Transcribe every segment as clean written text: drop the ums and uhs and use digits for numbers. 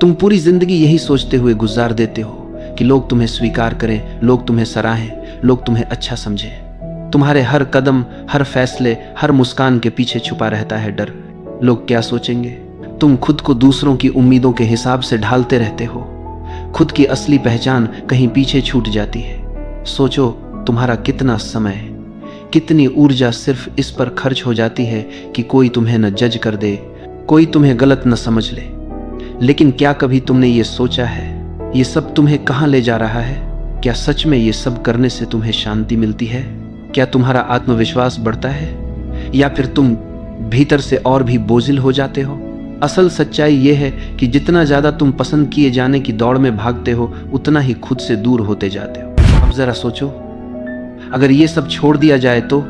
तुम पूरी जिंदगी यही सोचते हुए गुजार देते हो कि लोग तुम्हें स्वीकार करें, लोग तुम्हें सराहें, लोग तुम्हें अच्छा समझें। तुम्हारे हर कदम, हर फैसले, हर मुस्कान के पीछे छुपा रहता है डर। लोग क्या सोचेंगे? तुम खुद को दूसरों की उम्मीदों के हिसाब से ढालते रहते हो। खुद की असली पहचान कहीं पीछे छूट जाती है। सोचो, तुम्हारा कितना समय, कितनी ऊर्जा सिर्फ इस पर खर्च हो जाती है कि कोई तुम्हें न जज कर दे, कोई तुम्हें गलत न समझ ले। लेकिन क्या कभी तुमने ये सोचा है, ये सब तुम्हें कहाँ ले जा रहा है? क्या सच में ये सब करने से तुम्हें शांति मिलती है? क्या तुम्हारा आत्मविश्वास बढ़ता है, या फिर तुम भीतर से और भी बोझिल हो जाते हो? असल सच्चाई ये है कि जितना ज्यादा तुम पसंद किए जाने की दौड़ में भागते हो, उतना ही खुद से दूर होते जाते हो। अब जरा सोचो, अगर ये सब छोड़ दिया जाए तो,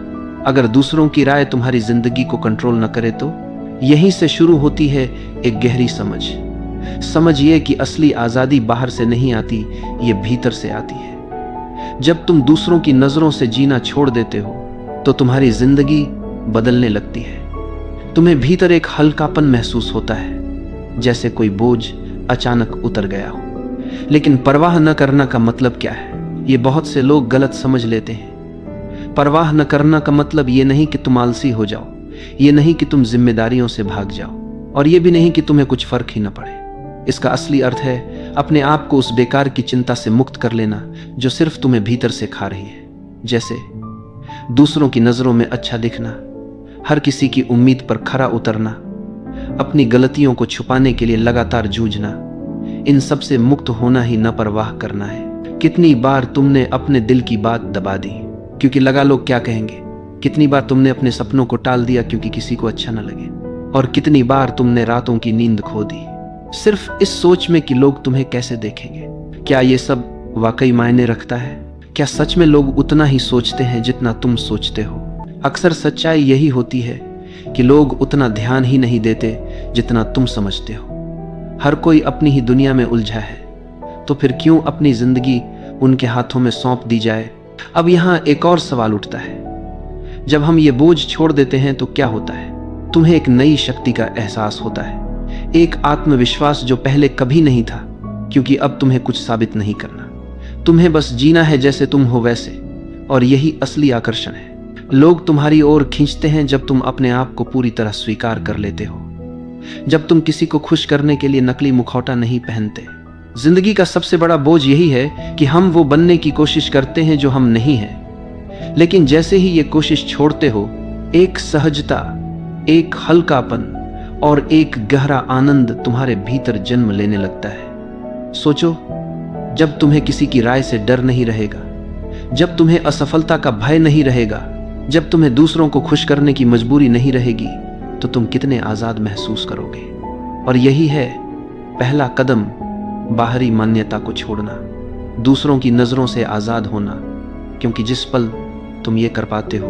अगर दूसरों की राय तुम्हारी जिंदगी को कंट्रोल न करे तो? यहीं से शुरू होती है एक गहरी समझ ये कि असली आजादी बाहर से नहीं आती, ये भीतर से आती है। जब तुम दूसरों की नजरों से जीना छोड़ देते हो तो तुम्हारी जिंदगी बदलने लगती है। तुम्हें भीतर एक हल्कापन महसूस होता है, जैसे कोई बोझ अचानक उतर गया हो। लेकिन परवाह न करना का मतलब क्या है, ये बहुत से लोग गलत समझ लेते हैं। परवाह न करना का मतलब ये नहीं कि तुम आलसी हो जाओ, ये नहीं कि तुम जिम्मेदारियों से भाग जाओ, और ये भी नहीं कि तुम्हें कुछ फर्क ही न पड़े। इसका असली अर्थ है अपने आप को उस बेकार की चिंता से मुक्त कर लेना जो सिर्फ तुम्हें भीतर से खा रही है। जैसे दूसरों की नजरों में अच्छा दिखना, हर किसी की उम्मीद पर खरा उतरना, अपनी गलतियों को छुपाने के लिए लगातार जूझना। इन सब से मुक्त होना ही न परवाह करना है। कितनी बार तुमने अपने दिल की बात दबा दी क्योंकि लगा लोग क्या कहेंगे? कितनी बार तुमने अपने सपनों को टाल दिया क्योंकि किसी को अच्छा न लगे? और कितनी बार तुमने रातों की नींद खो दी सिर्फ इस सोच में कि लोग तुम्हें कैसे देखेंगे? क्या ये सब वाकई मायने रखता है? क्या सच में लोग उतना ही सोचते हैं जितना तुम सोचते हो? अक्सर सच्चाई यही होती है कि लोग उतना ध्यान ही नहीं देते जितना तुम समझते हो। हर कोई अपनी ही दुनिया में उलझा है, तो फिर क्यों अपनी जिंदगी उनके हाथों में सौंप दी जाए? अब यहाँ एक और सवाल उठता है, जब हम ये बोझ छोड़ देते हैं तो क्या होता है? तुम्हें एक नई शक्ति का एहसास होता है, एक आत्मविश्वास जो पहले कभी नहीं था, क्योंकि अब तुम्हें कुछ साबित नहीं करना, तुम्हें बस जीना है जैसे तुम हो वैसे। और यही असली आकर्षण है। लोग तुम्हारी ओर खींचते हैं जब तुम अपने आप को पूरी तरह स्वीकार कर लेते हो, जब तुम किसी को खुश करने के लिए नकली मुखौटा नहीं पहनते। जिंदगी का सबसे बड़ा बोझ यही है कि हम वो बनने की कोशिश करते हैं जो हम नहीं हैं। लेकिन जैसे ही ये कोशिश छोड़ते हो, एक सहजता, एक हल्कापन और एक गहरा आनंद तुम्हारे भीतर जन्म लेने लगता है। सोचो, जब तुम्हें किसी की राय से डर नहीं रहेगा, जब तुम्हें असफलता का भय नहीं रहेगा, जब तुम्हें दूसरों को खुश करने की मजबूरी नहीं रहेगी, तो तुम कितने आजाद महसूस करोगे। और यही है पहला कदम, बाहरी मान्यता को छोड़ना, दूसरों की नजरों से आजाद होना। क्योंकि जिस पल तुम ये कर पाते हो,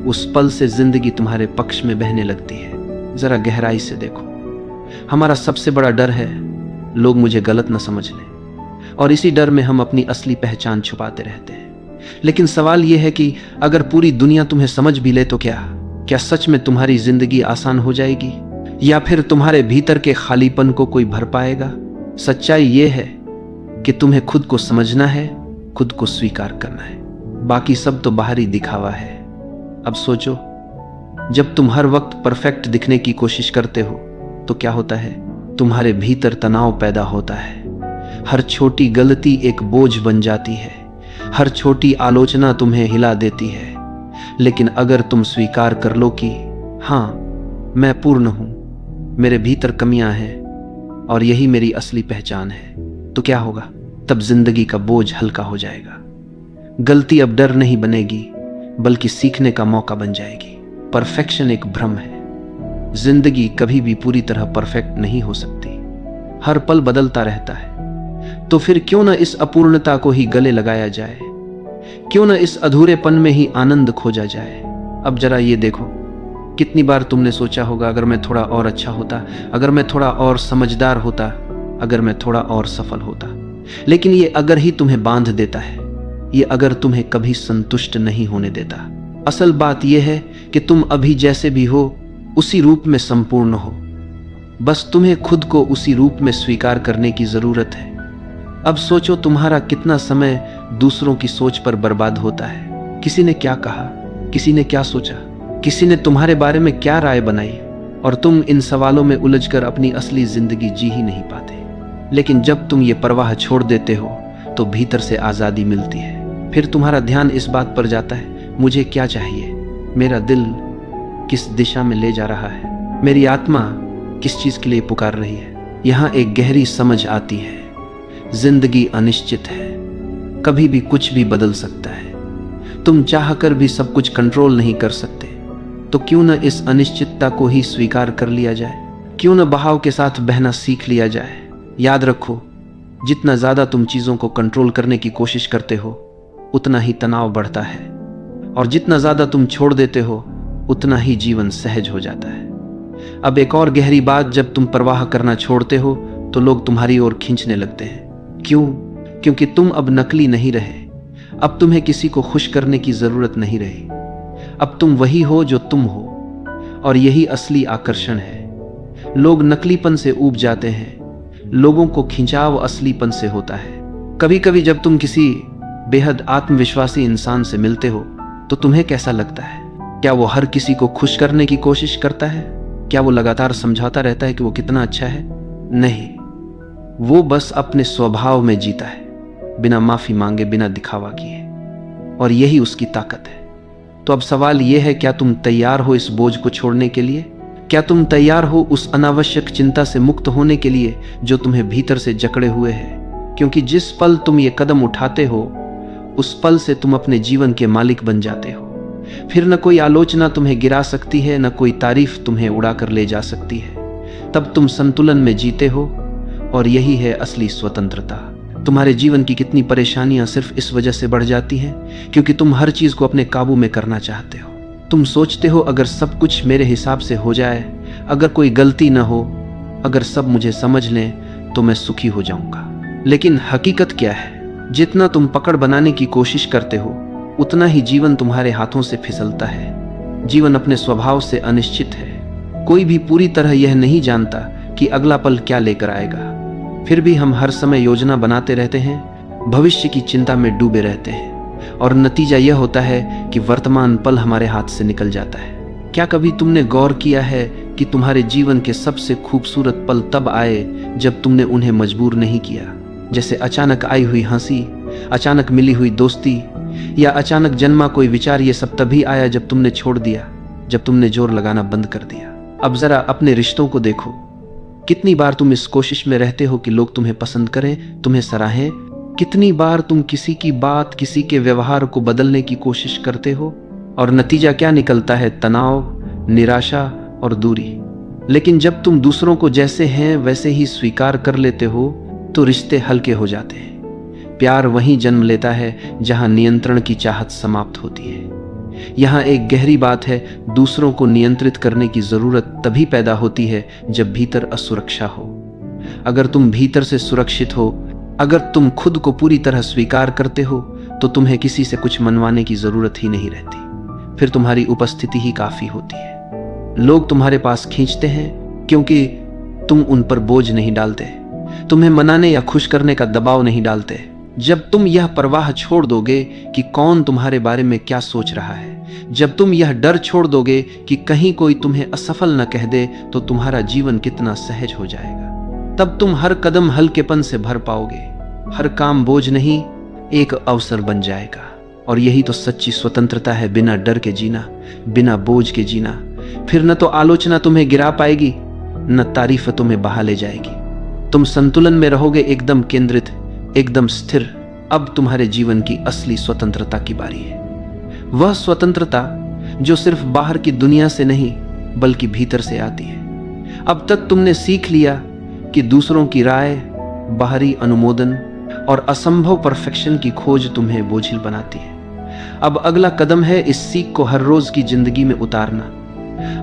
उस पल से जिंदगी तुम्हारे पक्ष में बहने लगती है। जरा गहराई से देखो, हमारा सबसे बड़ा डर है लोग मुझे गलत न समझ लें, और इसी डर में हम अपनी असली पहचान छुपाते रहते हैं। लेकिन सवाल यह है कि अगर पूरी दुनिया तुम्हें समझ भी ले तो क्या सच में तुम्हारी जिंदगी आसान हो जाएगी, या फिर तुम्हारे भीतर के खालीपन को कोई भर पाएगा? सच्चाई यह है कि तुम्हें खुद को समझना है, खुद को स्वीकार करना है, बाकी सब तो बाहरी दिखावा है। अब सोचो, जब तुम हर वक्त परफेक्ट दिखने की कोशिश करते हो तो क्या होता है? तुम्हारे भीतर तनाव पैदा होता है। हर छोटी गलती एक बोझ बन जाती है, हर छोटी आलोचना तुम्हें हिला देती है। लेकिन अगर तुम स्वीकार कर लो कि हाँ, मैं पूर्ण हूं, मेरे भीतर कमियां हैं और यही मेरी असली पहचान है, तो क्या होगा? तब जिंदगी का बोझ हल्का हो जाएगा। गलती अब डर नहीं बनेगी, बल्कि सीखने का मौका बन जाएगी। परफेक्शन एक भ्रम है। जिंदगी कभी भी पूरी तरह परफेक्ट नहीं हो सकती, हर पल बदलता रहता है। तो फिर क्यों न इस अपूर्णता को ही गले लगाया जाए? क्यों न इस अधूरेपन में ही आनंद खोजा जाए? अब जरा ये देखो, कितनी बार तुमने सोचा होगा, अगर मैं थोड़ा और अच्छा होता, अगर मैं थोड़ा और समझदार होता, अगर मैं थोड़ा और सफल होता। लेकिन ये अगर ही तुम्हें बांध देता है, ये अगर तुम्हें कभी संतुष्ट नहीं होने देता। असल बात यह है कि तुम अभी जैसे भी हो, उसी रूप में संपूर्ण हो। बस तुम्हें खुद को उसी रूप में स्वीकार करने की जरूरत है। अब सोचो तुम्हारा कितना समय दूसरों की सोच पर बर्बाद होता है। किसी ने क्या कहा, किसी ने क्या सोचा, किसी ने तुम्हारे बारे में क्या राय बनाई, और तुम इन सवालों में उलझकर अपनी असली जिंदगी जी ही नहीं पाते। लेकिन जब तुम ये परवाह छोड़ देते हो तो भीतर से आजादी मिलती है। फिर तुम्हारा ध्यान इस बात पर जाता है, मुझे क्या चाहिए, मेरा दिल किस दिशा में ले जा रहा है, मेरी आत्मा किस चीज के लिए पुकार रही है। यहाँ एक गहरी समझ आती है, जिंदगी अनिश्चित है, कभी भी कुछ भी बदल सकता है। तुम चाहकर भी सब कुछ कंट्रोल नहीं कर सकते, तो क्यों न इस अनिश्चितता को ही स्वीकार कर लिया जाए, क्यों न बहाव के साथ बहना सीख लिया जाए। याद रखो, जितना ज्यादा तुम चीजों को कंट्रोल करने की कोशिश करते हो उतना ही तनाव बढ़ता है, और जितना ज्यादा तुम छोड़ देते हो उतना ही जीवन सहज हो जाता है। अब एक और गहरी बात, जब तुम परवाह करना छोड़ते हो तो लोग तुम्हारी ओर खींचने लगते हैं। क्यों? क्योंकि तुम अब नकली नहीं रहे। अब तुम्हें किसी को खुश करने की जरूरत नहीं रही। अब तुम वही हो जो तुम हो, और यही असली आकर्षण है। लोग नकलीपन से ऊब जाते हैं, लोगों को खिंचाव असलीपन से होता है। कभी कभी जब तुम किसी बेहद आत्मविश्वासी इंसान से मिलते हो तो तुम्हें कैसा लगता है? क्या वो हर किसी को खुश करने की कोशिश करता है? क्या वो लगातार समझाता रहता है कि वो कितना अच्छा है? नहीं, वो बस अपने स्वभाव में जीता है, बिना माफी मांगे, बिना दिखावा किए, और यही उसकी ताकत है। तो अब सवाल यह है, क्या तुम तैयार हो इस बोझ को छोड़ने के लिए? क्या तुम तैयार हो उस अनावश्यक चिंता से मुक्त होने के लिए जो तुम्हें भीतर से जकड़े हुए है? क्योंकि जिस पल तुम ये कदम उठाते हो उस पल से तुम अपने जीवन के मालिक बन जाते हो। फिर न कोई आलोचना तुम्हें गिरा सकती है, न कोई तारीफ तुम्हें उड़ाकर ले जा सकती है। तब तुम संतुलन में जीते हो, और यही है असली स्वतंत्रता। तुम्हारे जीवन की कितनी परेशानियां सिर्फ इस वजह से बढ़ जाती हैं क्योंकि तुम हर चीज को अपने काबू में करना चाहते हो। तुम सोचते हो अगर सब कुछ मेरे हिसाब से हो जाए, अगर कोई गलती न हो, अगर सब मुझे समझ लें तो मैं सुखी हो जाऊंगा। लेकिन हकीकत क्या है? जितना तुम पकड़ बनाने की कोशिश करते हो उतना ही जीवन तुम्हारे हाथों से फिसलता है। जीवन अपने स्वभाव से अनिश्चित है। कोई भी पूरी तरह यह नहीं जानता कि अगला पल क्या लेकर आएगा। फिर भी हम हर समय योजना बनाते रहते हैं, भविष्य की चिंता में डूबे रहते हैं, और नतीजा यह होता है कि वर्तमान पल हमारे हाथ से निकल जाता है। क्या कभी तुमने गौर किया है कि तुम्हारे जीवन के सबसे खूबसूरत पल तब आए जब तुमने उन्हें मजबूर नहीं किया? जैसे अचानक आई हुई हंसी, अचानक मिली हुई दोस्ती, या अचानक जन्मा कोई विचार। ये सब तभी आया जब तुमने छोड़ दिया, जब तुमने जोर लगाना बंद कर दिया। अब जरा अपने रिश्तों को देखो। कितनी बार तुम इस कोशिश में रहते हो कि लोग तुम्हें पसंद करें, तुम्हें सराहें? कितनी बार तुम किसी की बात, किसी के व्यवहार को बदलने की कोशिश करते हो, और नतीजा क्या निकलता है? तनाव, निराशा और दूरी। लेकिन जब तुम दूसरों को जैसे हैं वैसे ही स्वीकार कर लेते हो तो रिश्ते हल्के हो जाते हैं। प्यार वहीं जन्म लेता है जहां नियंत्रण की चाहत समाप्त होती है। यहाँ एक गहरी बात है, दूसरों को नियंत्रित करने की जरूरत तभी पैदा होती है जब भीतर असुरक्षा हो। अगर तुम भीतर से सुरक्षित हो, अगर तुम खुद को पूरी तरह स्वीकार करते हो, तो तुम्हें किसी से कुछ मनवाने की जरूरत ही नहीं रहती। फिर तुम्हारी उपस्थिति ही काफी होती है। लोग तुम्हारे पास खींचते हैं क्योंकि तुम उन पर बोझ नहीं डालते, तुम्हें मनाने या खुश करने का दबाव नहीं डालते। जब तुम यह परवाह छोड़ दोगे कि कौन तुम्हारे बारे में क्या सोच रहा है, जब तुम यह डर छोड़ दोगे कि कहीं कोई तुम्हें असफल न कह दे, तो तुम्हारा जीवन कितना सहज हो जाएगा। तब तुम हर कदम हल्केपन से भर पाओगे, हर काम बोझ नहीं, एक अवसर बन जाएगा। और यही तो सच्ची स्वतंत्रता है, बिना डर के जीना, बिना बोझ के जीना। फिर न तो आलोचना तुम्हें गिरा पाएगी, न तारीफ तुम्हें बहा ले जाएगी। तुम संतुलन में रहोगे, एकदम केंद्रित, एकदम स्थिर। अब तुम्हारे जीवन की असली स्वतंत्रता की बारी है। वह स्वतंत्रता जो सिर्फ बाहर की दुनिया से नहीं बल्कि भीतर से आती है। अब तक तुमने सीख लिया कि दूसरों की राय, बाहरी अनुमोदन और असंभव परफेक्शन की खोज तुम्हें बोझिल बनाती है। अब अगला कदम है इस सीख को हर रोज की जिंदगी में उतारना।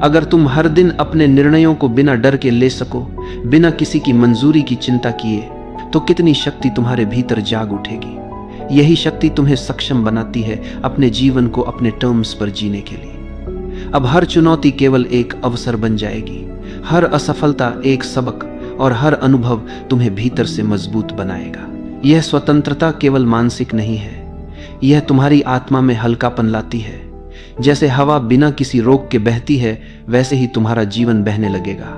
अगर तुम हर दिन अपने निर्णयों को बिना डर के ले सको, बिना किसी की मंजूरी की चिंता किए, तो कितनी शक्ति तुम्हारे भीतर जाग उठेगी। यही शक्ति तुम्हें सक्षम बनाती है अपने जीवन को अपने टर्म्स पर जीने के लिए। अब हर चुनौती केवल एक अवसर बन जाएगी, हर असफलता एक सबक और हर अनुभव तुम्हें भीतर से मजबूत बनाएगा। यह स्वतंत्रता केवल मानसिक नहीं है, यह तुम्हारी आत्मा में हल्कापन लाती है। जैसे हवा बिना किसी रोक के बहती है, वैसे ही तुम्हारा जीवन बहने लगेगा।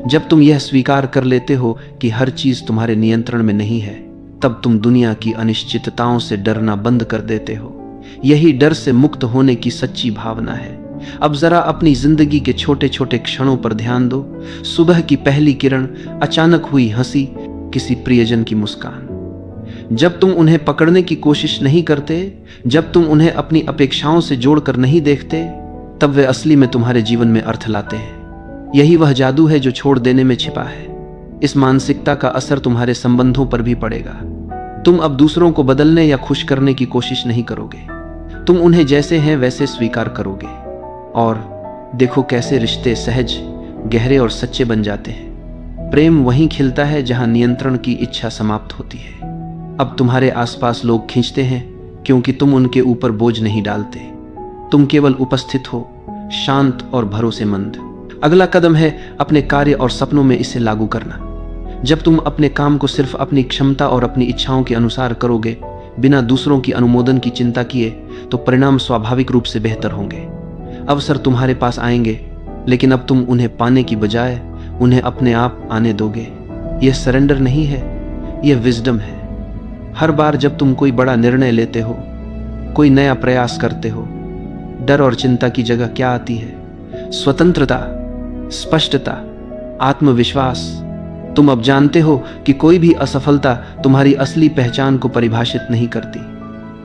जब तुम यह स्वीकार कर लेते हो कि हर चीज तुम्हारे नियंत्रण में नहीं है, तब तुम दुनिया की अनिश्चितताओं से डरना बंद कर देते हो। यही डर से मुक्त होने की सच्ची भावना है। अब जरा अपनी जिंदगी के छोटे छोटे क्षणों पर ध्यान दो। सुबह की पहली किरण, अचानक हुई हंसी, किसी प्रियजन की मुस्कान। जब तुम उन्हें पकड़ने की कोशिश नहीं करते, जब तुम उन्हें अपनी अपेक्षाओं से जोड़कर नहीं देखते, तब वे असली में तुम्हारे जीवन में अर्थ लाते हैं। यही वह जादू है जो छोड़ देने में छिपा है। इस मानसिकता का असर तुम्हारे संबंधों पर भी पड़ेगा। तुम अब दूसरों को बदलने या खुश करने की कोशिश नहीं करोगे। तुम उन्हें जैसे हैं वैसे स्वीकार करोगे। और देखो कैसे रिश्ते सहज, गहरे और सच्चे बन जाते हैं। प्रेम वहीं खिलता है जहां नियंत्रण की इच्छा समाप्त होती है। अब तुम्हारे आसपास लोग खींचते हैं क्योंकि तुम उनके ऊपर बोझ नहीं डालते। तुम केवल उपस्थित हो, शांत और भरोसेमंद। अगला कदम है अपने कार्य और सपनों में इसे लागू करना। जब तुम अपने काम को सिर्फ अपनी क्षमता और अपनी इच्छाओं के अनुसार करोगे, बिना दूसरों की अनुमोदन की चिंता किए, तो परिणाम स्वाभाविक रूप से बेहतर होंगे। अवसर तुम्हारे पास आएंगे, लेकिन अब तुम उन्हें पाने की बजाय उन्हें अपने आप आने दोगे। यह सरेंडर नहीं है, यह विजडम है। हर बार जब तुम कोई बड़ा निर्णय लेते हो, कोई नया प्रयास करते हो, डर और चिंता की जगह क्या आती है? स्वतंत्रता, स्पष्टता, आत्मविश्वास। तुम अब जानते हो कि कोई भी असफलता तुम्हारी असली पहचान को परिभाषित नहीं करती,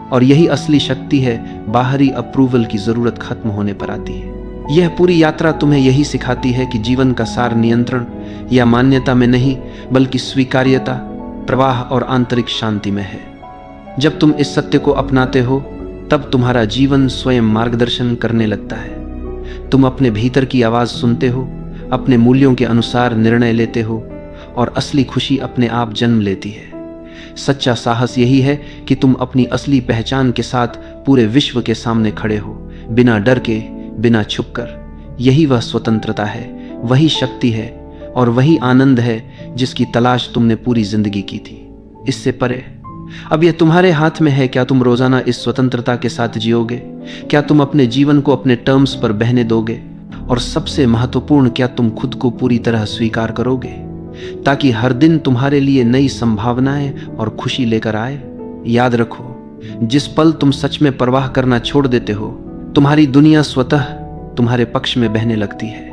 और यही असली शक्ति है। बाहरी अप्रूवल की जरूरत खत्म होने पर आती है। यह पूरी यात्रा तुम्हें यही सिखाती है कि जीवन का सार नियंत्रण या मान्यता में नहीं, बल्कि स्वीकार्यता, प्रवाह और आंतरिक शांति में है। जब तुम इस सत्य को अपनाते हो, तब तुम्हारा जीवन स्वयं मार्गदर्शन करने लगता है। तुम अपने भीतर की आवाज सुनते हो, अपने मूल्यों के अनुसार निर्णय लेते हो, और असली खुशी अपने आप जन्म लेती है। सच्चा साहस यही है कि तुम अपनी असली पहचान के साथ पूरे विश्व के सामने खड़े हो, बिना डर के, बिना छुपकर। यही वह स्वतंत्रता है, वही शक्ति है, और वही आनंद है जिसकी तलाश तुमने पूरी जिंदगी की थी। इससे परे अब यह तुम्हारे हाथ में है। क्या तुम रोजाना इस स्वतंत्रता के साथ जियोगे? क्या तुम अपने जीवन को अपने टर्म्स पर बहने दोगे? और सबसे महत्वपूर्ण, क्या तुम खुद को पूरी तरह स्वीकार करोगे, ताकि हर दिन तुम्हारे लिए नई संभावनाएं और खुशी लेकर आए? याद रखो, जिस पल तुम सच में परवाह करना छोड़ देते हो, तुम्हारी दुनिया स्वतः तुम्हारे पक्ष में बहने लगती है।